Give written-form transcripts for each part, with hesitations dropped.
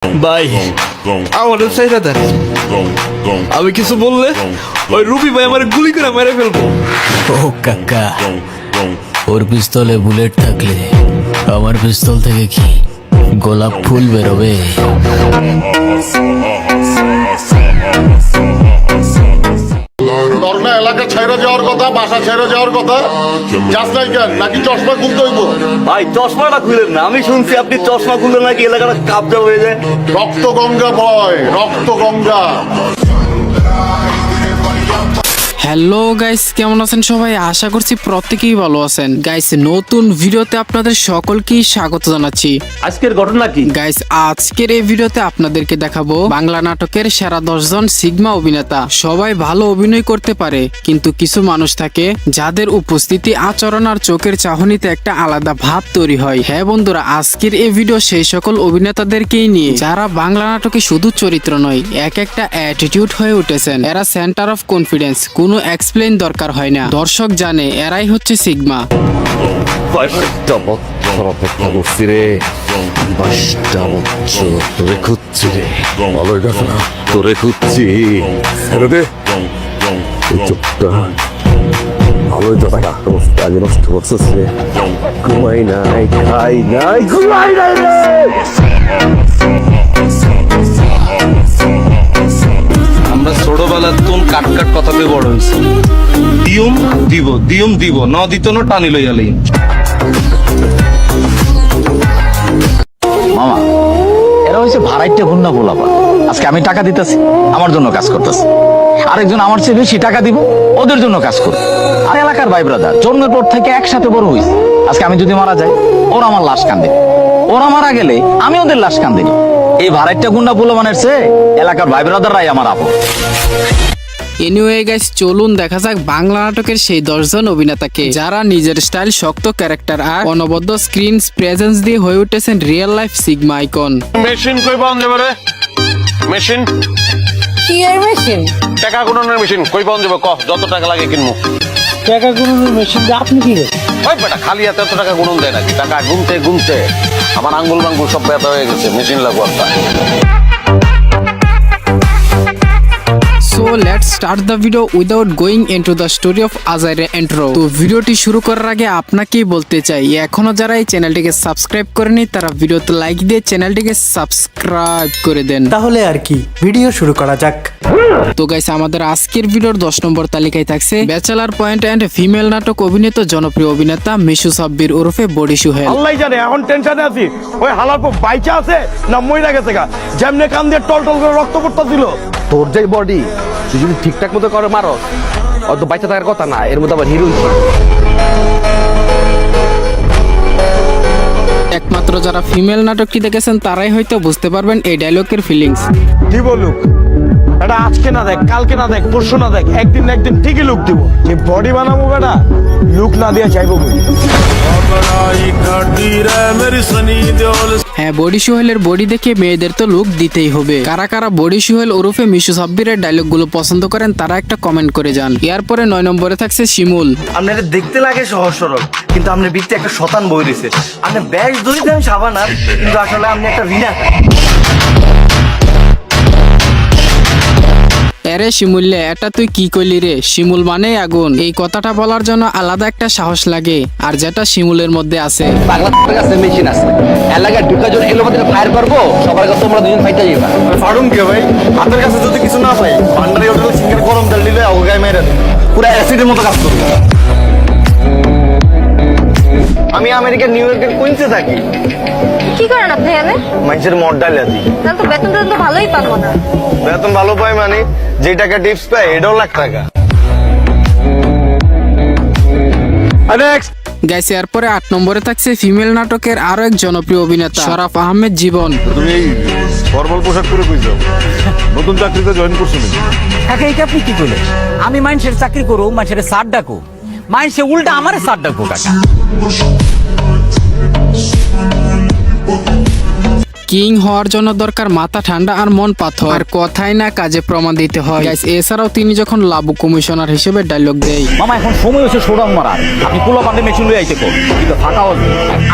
ভাই আমাদের চাইরা দেন, আমি কিছু বললে ওই রুবি ভাই আমার গুলি করে মেরে ফেলবো। ও কাকা, ওর পিস্তলে বুলেট থাকলে আমার পিস্তল থেকে কি গোলাপ ফুল বেরোবে? তোর না এলাকা ছেড়ে যাওয়ার কথা, বাসা ছেড়ে যাওয়ার কথা, যাস নাই কেন? নাকি চশমা খুলতে হইব? ভাই চশমাটা খুলেন না, আমি শুনছি আপনি চশমা খুললে নাকি এলাকাটা কাবজা হয়ে যায়। রক্ত গঙ্গা বয়, রক্ত গঙ্গা। হ্যালো গাইস, কেমন আছেন সবাই? আশা করছি প্রত্যেকেই ভালো আছেন। গাইস, নতুন ভিডিওতে আপনাদের সকলকেই স্বাগত জানাচ্ছি। আজকের ঘটনা কি? গাইস, আজকের এই ভিডিওতে আপনাদেরকে দেখাবো বাংলা নাটকের সেরা 10 জন সিগমা অভিনেতা। সবাই ভালো অভিনয় করতে পারে, কিন্তু কিছু মানুষ থাকে যাদের উপস্থিতি, আচরণ আর চোখের চাহনিতে একটা আলাদা ভাব তৈরি হয়। হ্যাঁ বন্ধুরা, আজকের এই ভিডিও সেই সকল অভিনেতাদেরকেই নিয়ে যারা বাংলা নাটকে শুধু চরিত্র নয়, এক একটা অ্যাটিটিউড হয়ে উঠেছেন। এরা সেন্টার অফ কনফিডেন্স, কোনো এক্সপ্লেইন দরকার হয় না। দর্শক জানে এরাই হচ্ছে সিগমা। বাইশটা বছর অপেক্ষা করছি রে, 22টা বছর তোরে খুঁজছি রে। ভালোই কথা না। তোরে খুঁজছি। ছেড়ে দে। এই চোখটা ভালোই তো টাকা অবস্থা আগে নষ্ট করছিস রে। ঘুমাই নাই, খাই নাই, ঘুমাই নাই রে। আমরা ছোটবেলার তুন কাট কাট কথাতে বড় হয়েছি। দিয়ম দিব, দিয়ম দিব, ন দিত না টানি লইয়ালি। মামা, এরা হয়েছে ভাড়াইটা গুন্ডা বলাবা। আজকে আমি টাকা দিতেছি, আমার জন্য কাজ করতেছি। আরেকজন আমার চেয়ে বেশি টাকা দিব, ওদের জন্য কাজ করবে। আর এলাকার ভাই ব্রাদার জন্মের পর থেকে একসাথে বড় হয়েছে। আজকে আমি যদি মারা যাই, ওরা আমার লাশ কান্দে। ওরা মারা গেলে আমি ওদের লাশ কান্দিনি। এই ভাড়াইটা গুন্ডা পোলামানের চেয়ে এলাকার ভাই ব্রাদাররাই আমার আপন। এনিওয়ে গাইস, চলুন দেখা যাক বাংলা নাটকের সেই 10 জন অভিনেতাকে যারা নিজের স্টাইল, শক্ত ক্যারেক্টার আর অনবদ্য স্ক্রিন প্রেজেন্স দিয়ে হয়ে উঠেছেন real life sigma icon. Machine কই পাওয়া যাবে রে? মেশিন, কি এর মেশিন? টাকা গুণনের মেশিন কই পাওয়া যাবে? কহ, যত টাকা লাগে কিনবো। টাকা গুণনের মেশিন দিয়ে আপনি কি করেন? ওই বেটা খালি হাতে এত টাকা গুণন দেয় নাকি? টাকা গুনতে গুনতে আমার আঙ্গুল মাঙ্গুল সব ব্যথা হয়ে গেছে। মেশিন লাগবো একটা। So let's start the video without going into the story of আজাইরের ইন্ট্রো। তো ভিডিওটি শুরু করার আগে আপনাকেই বলতে চাই, এখনো যারা এই চ্যানেলটিকে সাবস্ক্রাইব করেনি তারা ভিডিওতে লাইক দিয়ে চ্যানেলটিকে সাবস্ক্রাইব করে দেন। তাহলে আর কি, ভিডিও শুরু করা যাক। তো গাইস, আমাদের আজকের ভিডিওর 10 নম্বর তালিকায় থাকছে ব্যাচেলার পয়েন্ট এন্ড ফিমেল নাটক অভিনেত জনপ্রিয় অভিনেতা মিশু সাব্বির ওরফে বডি সুহেল। আল্লাহ জানে এখন টেনশনে আছি, ওই হালার পর বাইচা আছে না মইরা গেছে গা। যেমনে কান দিয়ে টল টল করে রক্ত পড়তেছিল। তোর যে বডি, তুই যদি ঠিকঠাক মতো করে মারস, অত বাইচা থাকার কথা না। এর মধ্যে আবার হিরো। একমাত্র যারা ফিমেল নাটকটি দেখেছেন তারাই হয়তো বুঝতে পারবেন এই ডায়লগের ফিলিংস। কি বলুক, এটা আজকে না দেখ, কালকে না দেখ, পরশু না দেখ, একদিন না একদিন ঠিকই লুক দিব। যে বডি বানাবো বেটা, লুক না দিয়ে চাইবো বলি। হ্যাঁ, বডি সুহেলের বডি দেখে মেয়েদের তো লুক দিতেই হবে। কারা কারা বডি সুহেল ওরফে মিশু সাব্বিরের ডায়লগগুলো পছন্দ করেন তারা একটা কমেন্ট করে যান। এরপরে 9 নম্বরে থাকছে শিমুল। আপনার দেখতে লাগে সহজ সরল, কিন্তু আপনার ভিতরে একটা শতান বই রয়েছে। আপনি ব্যাগ ধরে দেন সাবানার, কিন্তু আসলে আপনি একটা রিনা। আরে শিমুল্লে, এটা তুই কি কইলি রে? শিমুল মানে আগুন, এই কথাটা বলার জন্য আলাদা একটা সাহস লাগে, আর যেটা শিমুলের মধ্যে আছে। পাগলা কাছে মেশিন আছে, এলাকায় ঢুকা জন এলো মধ্যে ফায়ার করবো, সবার কাছে তোমরা দুজন ফাইটা যাবা। ফাড়ুন কে ভাই, আপনার কাছে যদি কিছু না পাই, ভান্ডারি হোটেলে সিঙ্গার গরম তেল দিলে গায়ে মেরে দেন। পুরো অ্যাসিডের মতো কাজ করবে। আমি আমেরিকার নিউ ইয়র্কের কুইন্সে থাকি। কি করেন আপনি এখানে? মানুষের মদ ডালে আছি। তাহলে তো বেতন তো ভালোই পাবো না। বেতন ভালো পাই মানে যে টাকা টিপস পাই এটাও লাখ টাকা। নেক্সট গাইস, এরপরে 8 নম্বরে থাকছে ফিমেল নাটকের আরো এক জনপ্রিয় অভিনেতা শরাফ আহমেদ জীবন। তুমি এই ফর্মাল পোশাক পরে কই যাও? নতুন চাকরিতে জয়েন করছো নাকি? কাকা, এটা আপনি কি করলেন? আমি মানুষের চাকরি করো, মানুষের সার ডাকো, মানুষে উল্টা আমারে সার ডাকো কাকা। কিং হওয়ার জন্য দরকার মাথা ঠান্ডা আর মন পাথর, আর কথাই না কাজে প্রমাণ দিতে হয়। Guys, এছাড়াও তিনি যখন লাবু কমিশনার হিসেবে ডায়লগ দেয়, মামা এখন সময় হচ্ছে শোডাউন মারার, আপনি পোলা পান্ডে মেশিন লয়ে আইতে কর, কিন্তু ফাঁকা হাউস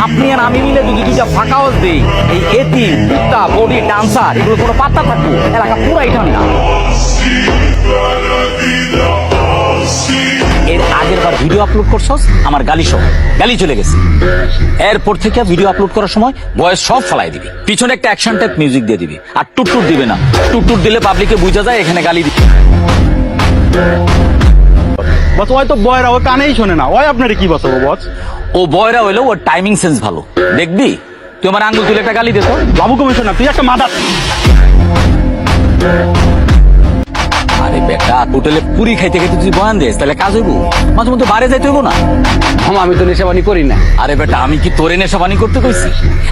আপনি আর আমি মিলে যদি দুইটা ফাঁকা হাউস দিই, এই এতিম কুত্তা বডি ডান্সার এগুলো কোনো পাত্তা থাকবো, এলাকা পুরাই ঠান্ডা। এর আগের বার ভিডিও আপলোড করছস আমার গালি সহ গালি চলে গেছে, এরপর থেকে ভিডিও আপলোড করার সময় ভয়েস সব ফেলাই দিবি, পিছনে একটা অ্যাকশন টাইপ মিউজিক দিয়ে দিবি, আর টুটটুট দিবে না, টুটটুট দিলে পাবলিকে বুঝা যায় এখানে গালি দিবি। বস ওই তো বয়রা ও কানেই শোনে না, ওই আপনারে কি বসাবো বস? ও বয়রা হইলো ওর টাইমিং সেন্স ভালো, দেখবি তুই আমার আঙ্গুল তুলে একটা গালি দিত, বাবু কমিশনার তুই একটা মাথা। আরে বেটা হোটেলে পুরি খাইতে খাইতে তুই বয়ান দিস তাহলে কাজ হইব, মাঝে মধ্যে বাইরে যাইতে হইব না। আমি তো নেশাবানি করি না। আরে বেটা আমি কি তোরে নেশাপানি করতে কইছি?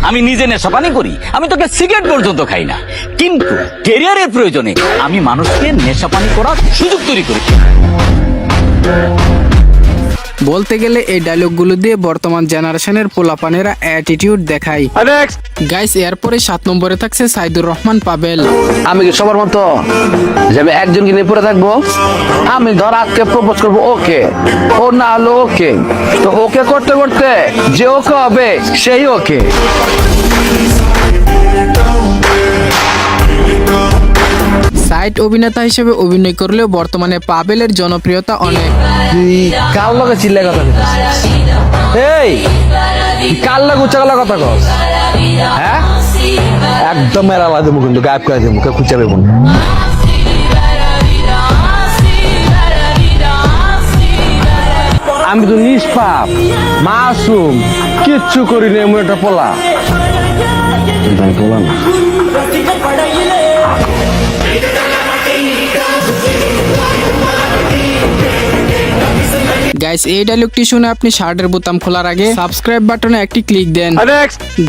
আমি নিজে নেশাপানি করি, আমি তোকে সিগারেট পর্যন্ত খাই না, কিন্তু ক্যারিয়ারের প্রয়োজনে আমি মানুষকে নেশাপানি করার সুযোগ তৈরি করি। বলতে গেলে এই ডায়লগগুলো দিয়ে বর্তমান জেনারেশনের পোলাপানেরা অ্যাটিটিউড দেখায়। গাইস, এরপরে 7 নম্বরে থাকছে সাইদুর রহমান পাবেল। আমি কি সবার মতো যে আমি একজনকে নিয়ে পড়ে থাকবো? আমি ধর আজকে প্রপোজ করবো, ওকে, ও না হলো ওকে, তো ওকে করতে করতে যে ওকে হবে সেই ওকে। সাইড অভিনেতা হিসেবে অভিনয় করলেও বর্তমানে পাবেলের জনপ্রিয়তা অনেক। তুই কার লগে চিল্লাই কথা বলছিস? এই কার লগে উচ্চা গলা কথা কস? হ্যাঁ, একদম মেরা লাগে মুখ, কিন্তু গায়েব করে মুখে খুঁজে পেব না। আমি তো নিষ্পাপ মাসুম, কিচ্ছু করিনি, এমন একটা পোলা। কিন্তু আমি পোলা না। গাইস, এই ডায়লগটি শুনে আপনি শার্টের বোতাম খোলার আগে সাবস্ক্রাইব বাটনে একটি ক্লিক দেন।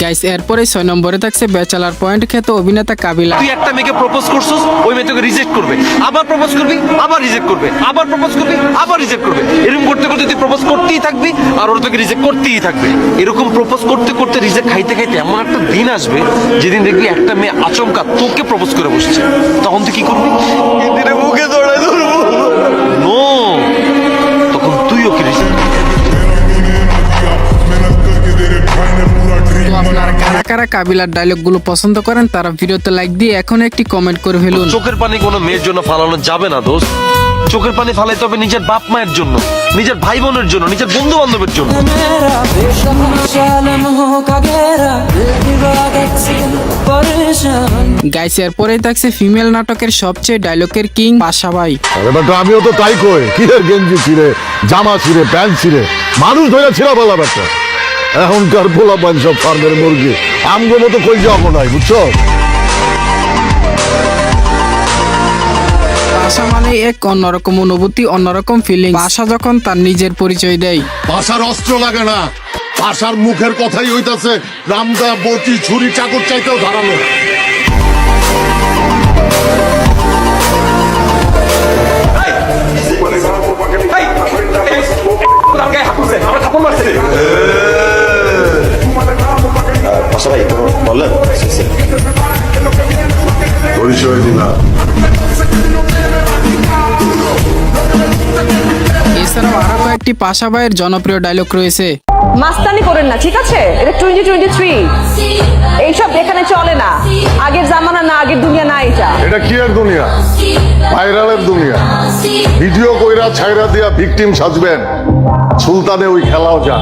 গাইস, এরপরে 6 নম্বরে থাকছে ব্যাচেলার পয়েন্ট খ্যাত অভিনেতা কাবিলা। তুই একটা মেয়েকে প্রপোজ করছিস, ওই মেয়ে তোকে রিজেক্ট করবে, আবার প্রপোজ করবি, আবার রিজেক্ট করবে, আবার প্রপোজ করবি, আবার রিজেক্ট করবে, এরকম করতে করতে তুই প্রপোজ করতেই থাকবি আর ওরা তোকে রিজেক্ট করতেই থাকবে। এরকম প্রপোজ করতে করতে রিজেক্ট খাইতে খাইতে এমন একটা দিন আসবে যেদিন দেখবি একটা মেয়ে আচমকা তোকে প্রপোজ করে বসছে, তখন তুই কি করবি? এদিনে মুখে জড়াই ধরবো। নো, তখন তুই ওকে রিজেক্ট করবি। তো আপনারা কারা কারা কাবিলার ডায়লগগুলো পছন্দ করেন তারা ভিডিওতে লাইক দিয়ে এখন একটি কমেন্ট করে ফেলুন। চোখের পানি কোনো মেয়ের জন্য ফালানো যাবে না দোস্ত, চোখের পানি ফালাইতে হবে নিজের বাপ মায়ের জন্য, নিজের ভাই বোনের জন্য, নিজের বন্ধু বান্ধবের জন্য। গাইস, এরপরেই থাকছে ফিমেল নাটকের সবচেয়ে ডায়লগের কিং পাশা ভাই। আরে বেটা আমিও তো তাই কই, কিরের গেঞ্জি ছিঁড়ে, জামা ছিঁড়ে, প্যান্ট ছিঁড়ে, মানুষ ধরে ছিঁড়া বলা বেটা। এখনকার পোলা পান সব ফার্মের মুরগি, আমগো মতো কই যাবো নাই, বুঝছো? পাশা মানে এক অন্যরকম অনুভূতি, অন্যরকম ফিলিং। পাশা যখন তার নিজের পরিচয় দেয়, ভাষার অস্ত্র লাগে না, ভাষার মুখের কথাই হইতাছে রামদা, বটি, ছুরি, চাকর চাইতেও ধারালো। পরিচয় দিলা। এছাড়াও আরো কয়েকটি পাশা ভাইয়ের জনপ্রিয় ডায়লগ রয়েছে। মাস্তানি করেন না, ঠিক আছে? এটা 2023, এইসব এখানে চলে না। আগের জামানা না, আগের দুনিয়া না এটা। এটা কি এর দুনিয়া? ভাইরালের দুনিয়া। ভিডিও কইরা ছাইরা দিয়া ভিকটিম সাজবেন, সুলতানে ওই খেলাও যা।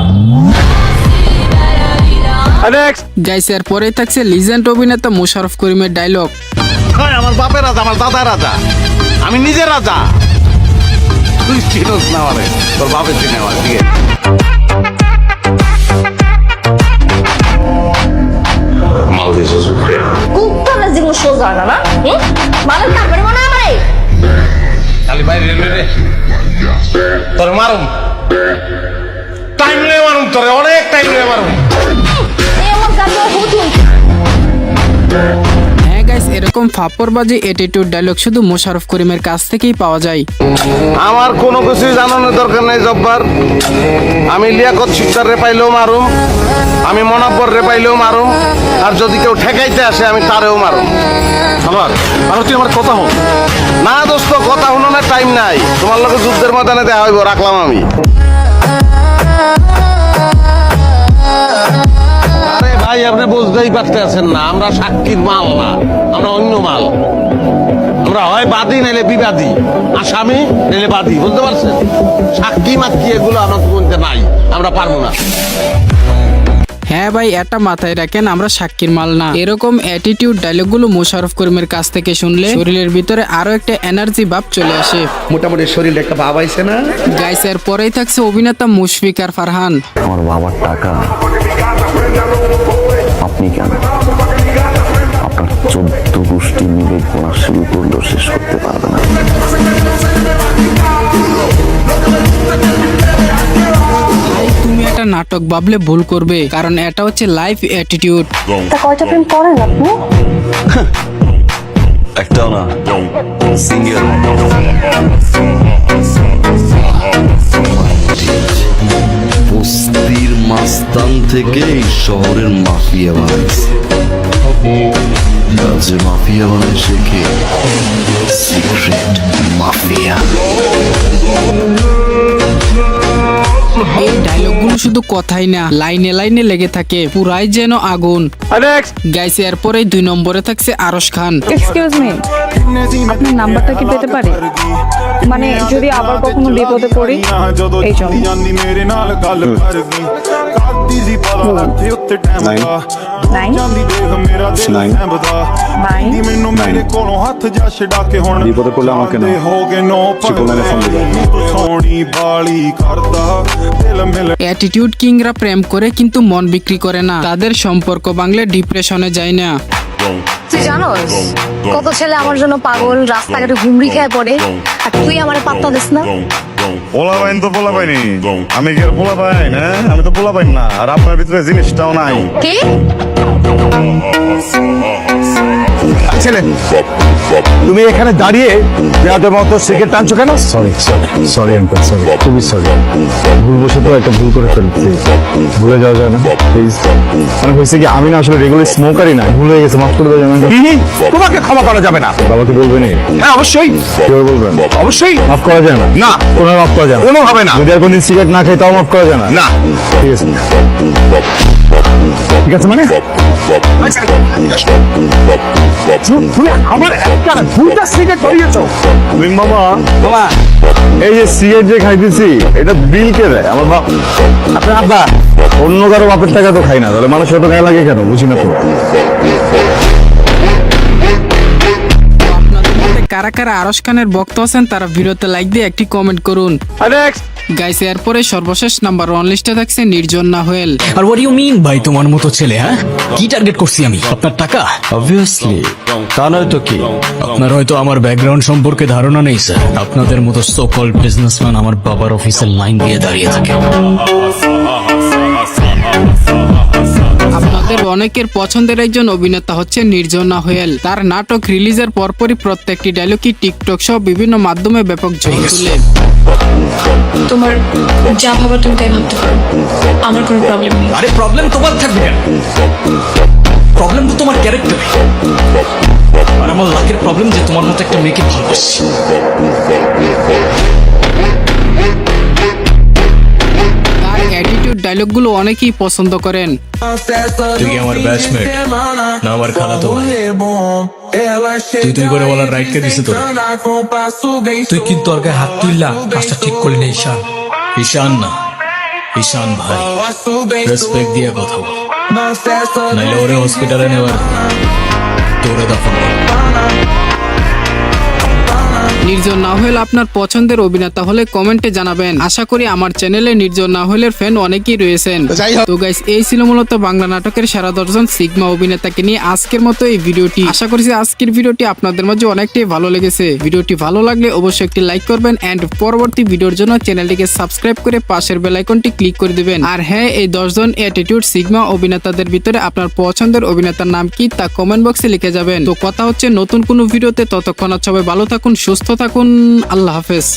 গাইস, এরপরেই থাকছে লিজেন্ড অভিনেতা মোশাররফ করিমের ডায়লগ। আমার বাপের রাজা, আমার দাদা রাজা, আমি নিজে রাজা। তুই চিনোস না মানে, তোর বাপের চিনে আমার দিকে। কুত্তারা জীবন সোজা না, না? মানুষ তারপরে মনে হয় আমারে খালি বাইরে রে, তোর মারুম, টাইম নিয়ে মারুম, তোরে অনেক টাইম নিয়ে মারুম। এই আমার গাছে হুতুন। হ্যাঁ হ্যাঁ গাইস, এরকম ফাপড়বাজি অ্যাটিটিউড ডায়লগ শুধু মোশাররফ করিমের কাছ থেকেই পাওয়া যায়। আমার কোনো কিছুই জানানোর দরকার নেই জব্বার। আমি লিয়াকত শিকদার রে পাইলেও মারুম, আমি মনাব্বর রে পাইলেও মারুম, আর যদি কেউ ঠেকাইতে আসে আমি তারেও মারুম। তুই আমার কথা হল না দোস্ত, কথা হলো না, টাইম নাই। তোমার লোক যুদ্ধের ময়দানে দেখা হইব, রাখলাম আমি। আরে ভাই, আপনি বুঝতেই পারতেছেন না, আমরা সাক্ষীর মাল না, আমরা অন্য মাল। আমরা হয় বাদী নাইলে বিবাদী, আসামি নাইলে বাদী, বুঝতে পারছেন? সাক্ষী মাক্ষী এগুলো আমাদের মধ্যে নাই, আমরা পারবো না। হ্যাঁ ভাই, এটা মাথায় রাখেন, আমরা সাক্ষীর মাল না। এরকম অ্যাটিটিউড ডায়লগগুলো মোশাররফ করিমের কাছ থেকে শুনলে শরীরের ভিতরে আরো একটা এনার্জি ভাব চলে আসে। মোটামুটি শরীরে একটা ভাব আইছে না? গাইস, এর পরেই থাকছে অভিনেতা মুশফিক আর ফারহান। আমার বাবার টাকা আপনি কেন আপনার 14 গোষ্ঠী মিলে গোনা শুরু করলেও শেষ করতে পারবে না। তুমি একটা নাটক ভাবলে ভুল করবে, কারণ এটা হচ্ছে লাইফ অ্যাটিটিউড। কয়টা প্রেম করেন আপনি? একটাও না, সিঙ্গেল। বস্তির মাস্তান থেকে এই শহরের মাফিয়া বানাইছে। যে মাফিয়া বানায় সে কে? Secret mafia. এই ডায়লগগুলো শুধু কথাই না, লাইনে লাইনে লেগে থাকে, পুরাই যেন আগুন। গাইস, এরপরেই 2 নম্বরে থাকছে আরশ খান। এক্সকিউজ মি, আপনার নাম্বারটা কি পেতে পারি? মানে যদি আবার কখনো বিপদে পড়ি এই জন্য। বিপদে পড়লে আমাকে না, চিকনের ফোন দিবে। অ্যাটিটিউড কিংরা প্রেম করে কিন্তু মন বিক্রি করে না, তাদের সম্পর্ক ভাঙলে ডিপ্রেশনে যায় না। তুই জানোস কত ছেলে আমার জন্য পাগল, রাস্তাঘাটে ঘুমড়ি খেয়ে পড়ে, আর তুই আমার পাত্তা দিস না। পোলা পাইন তো পোলা পাইনি, আমি কি আর পোলা পাইন? হ্যাঁ, আমি তো পোলা পাইন না, আর আপনার ভিতরে জিনিসটাও নাই। কি? ছেলে, তুমি এখানে দাঁড়িয়ে বেয়াদের মতো সিগারেট টানছো কেন? সরি সরি আঙ্কেল, সরি, খুবই সরি। ভুলবশত একটা ভুল করে ফেলছি, ভুলে যাওয়া যায় না প্লিজ। মানে হয়েছে কি, আমি না আসলে রেগুলার স্মোকারই না, ভুল হয়ে গেছে, মাফ করে দেওয়া যাবে না? তোমাকে ক্ষমা করা যাবে না। বাবাকে বলবেন? হ্যাঁ অবশ্যই। কেউ বলবেন? অবশ্যই। মাফ করা যায় না? না, কোনো মাফ করা যায় না, কোনো হবে না। যদি আর কোনদিন সিগারেট না খাই তাও মাফ করা যায় না? না। ঠিক আছে, ঠিক আছে। মানে আমার একটা দুইটা সিগারেট ধরিয়েছ তুমি মামা। মামা, এই যে সিগারেট যে খাইতেছি এটা বিল কে দেয়? আমার বাপ। আপনার আব্বা। অন্য কারো বাপের টাকা তো খাই না, তাহলে মানুষের তো গায়ে লাগে কেন? বুঝি না তো। আপনাদের মধ্যে কারা কারা আরশ খানের ভক্ত আছেন তারা ভিডিওতে লাইক দিয়ে একটি কমেন্ট করুন। গাইস, এরপরে সর্বশেষ নাম্বার 1 লিস্টে থাকছে নির্জন নাহুয়েল। আর হোয়াট ইউ মিন ভাই, তোমার মতো ছেলে? হ্যাঁ, কি টার্গেট করছি আমি? আপনার টাকা? অবভিয়াসলি, তা নয় তো কি? আপনার হয়তো আমার ব্যাকগ্রাউন্ড সম্পর্কে ধারণা নেই স্যার। আপনাদের মতো সো কল্ড বিজনেসম্যান আমার বাবার অফিসের লাইন দিয়ে দাঁড়িয়ে থাকে। আপনাদের অনেকের পছন্দের একজন অভিনেতা হচ্ছে নির্জন নাহুয়েল। তার নাটক রিলিজের পরপরই প্রত্যেকটি ডায়লগই টিকটক সহ বিভিন্ন মাধ্যমে ব্যাপক ঝড় তুলে। তোমার যা ভাবার তুমি তাই ভাবতে পারো, আমার কোনো প্রবলেম নেই। আরে প্রবলেম তোমার থাকবে কেন? প্রবলেম তো তোমার ক্যারেক্টারে। আর আমার লাকের প্রবলেম যে তোমার মতো একটা মেয়েকে ভালোবাসি। তার অ্যাটিটিউড ডায়লগগুলো অনেকেই পছন্দ করেন। তুই কি আমার ব্যাচমেট না আমার খালাতো ভাই? তুই করে বলার রাইট কে দিছে তোর? তুই কিন্তু ওর গায়ে হাত তুললা, কাজটা ঠিক করলি না ঈশান। ঈশান না, ঈশান ভাই। রেসপেক্ট দিয়ে কথা বল, নাইলে ওরে হসপিটালে নেওয়ার তোরে দফন কর। নির্জন না হলে আপনার পছন্দের অভিনেতা হলে কমেন্টে জানাবেন। আশা করি আমার চ্যানেলে নির্জন না হলে ফ্যান অনেকেই রয়েছেন। তো গাইস, এই ছিল মূলত বাংলা নাটকের সেরা 10 জন সিগমা অভিনেতাকে নিয়ে আজকের মতো এই ভিডিওটি। আশা করছি আজকের ভিডিওটি আপনাদের মাঝে অনেকটাই ভালো লেগেছে। ভিডিওটি ভালো লাগলে অবশ্যই একটি লাইক করবেন এন্ড পরবর্তী ভিডিওর জন্য চ্যানেলটিকে সাবস্ক্রাইব করে পাশের বেল আইকনটি ক্লিক করে দিবেন। আর হ্যাঁ, এই 10 জন অ্যাটিটিউড সিগমা অভিনেতাদের ভিতরে আপনার পছন্দের অভিনেতার নাম কি তা কমেন্ট বক্সে লিখে যাবেন। তো কথা হচ্ছে নতুন কোনো ভিডিওতে, ততক্ষণ সবাই ভালো থাকুন, সুস্থ থাকুন, আল্লাহ হাফেজ।